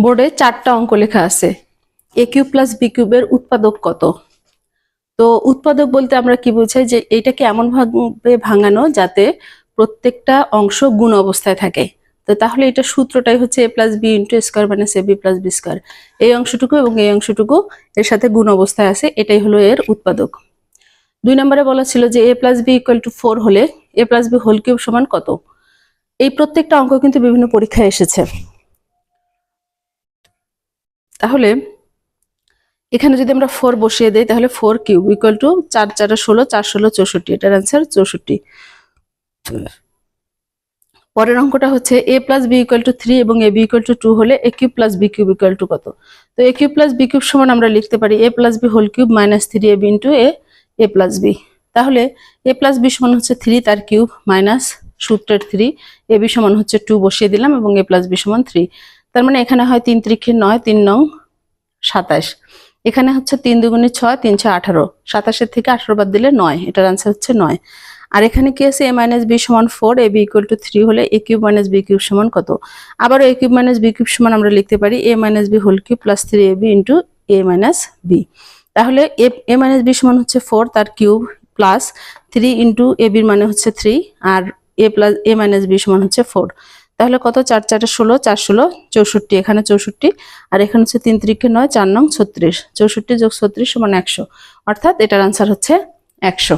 বোর্ডে 4টা অঙ্ক লেখা আছে। এ কিউব প্লাস বি কিউবের উৎপাদক কত? তো উৎপাদক বলতে আমরা কি বোঝাই, যে এইটাকে এমন ভাবে ভাঙানো যাতে প্রত্যেকটা অংশ গুণ অবস্থায় থাকে। তো তাহলে এটা সূত্রটাই হচ্ছে A plus B into square minus A B plus B square. এই অংশটুকু এবং এই অংশটুকু এর সাথে গুণ অবস্থায় আছে, এটাই হলো এর উৎপাদক। 2 নম্বরে বলা ছিল যে এ প্লাস বি ইকুয়াল টু 4 হলে এ প্লাস বি হোল কিউব সমান কত? এই প্রত্যেকটা অঙ্ক কিন্তু বিভিন্ন পরীক্ষায় এসেছে। তাহলে এখানে যদি আমরা 4 বসিয়ে দেই তাহলে 4 কিউব ইকুয়াল টু 4 4 16, 4 16 64, এটার অ্যান্সার 64। পরের অঙ্কটা হচ্ছে A plus B equal to 3 এবং এ বি ইকুয়াল টু 2 হলে A cube plus B cube equal to কত? তো A cube plus B cube সমান আমরা লিখতে পারি A plus B whole cube minus 3 A B into A plus B. তাহলে A plus B সমান হচ্ছে 3 তার কিউব মাইনাস সূত্রের 3, এ বি সমান হচ্ছে 2 বসিয়ে দিলাম এবং এ প্লাস বি সমান 3। তার মানে এখানে হয় 3 3 9, 3 9 27। এখানে হচ্ছে 3 দুগুণে 6, 3 6 18, 27 থেকে 18 বাদ দিলে 9, এটার আনসার হচ্ছে 9। আর এখানে কি আছে, a মাইনাস বি সমান 4, এ বি ইকুয়াল টু 3 হলে A cube minus B cube সমান কত? আবারও A cube minus B cube সমান আমরা লিখতে পারি A minus B whole cube plus 3 A B into A minus B. তাহলে এ মাইনাস বি সমান হচ্ছে 4 তার কিউব প্লাস 3 ইন্টু এ বির মানে হচ্ছে 3 আর এ মাইনাস বি সমান হচ্ছে 4। তাহলে কত, 4 4 16, 4 16 64, এখানে 64 আর এখানে হচ্ছে 3 3 9, 4 9 36, 64 যোগ 36 সমান 100, অর্থাৎ এটার আনসার হচ্ছে 100।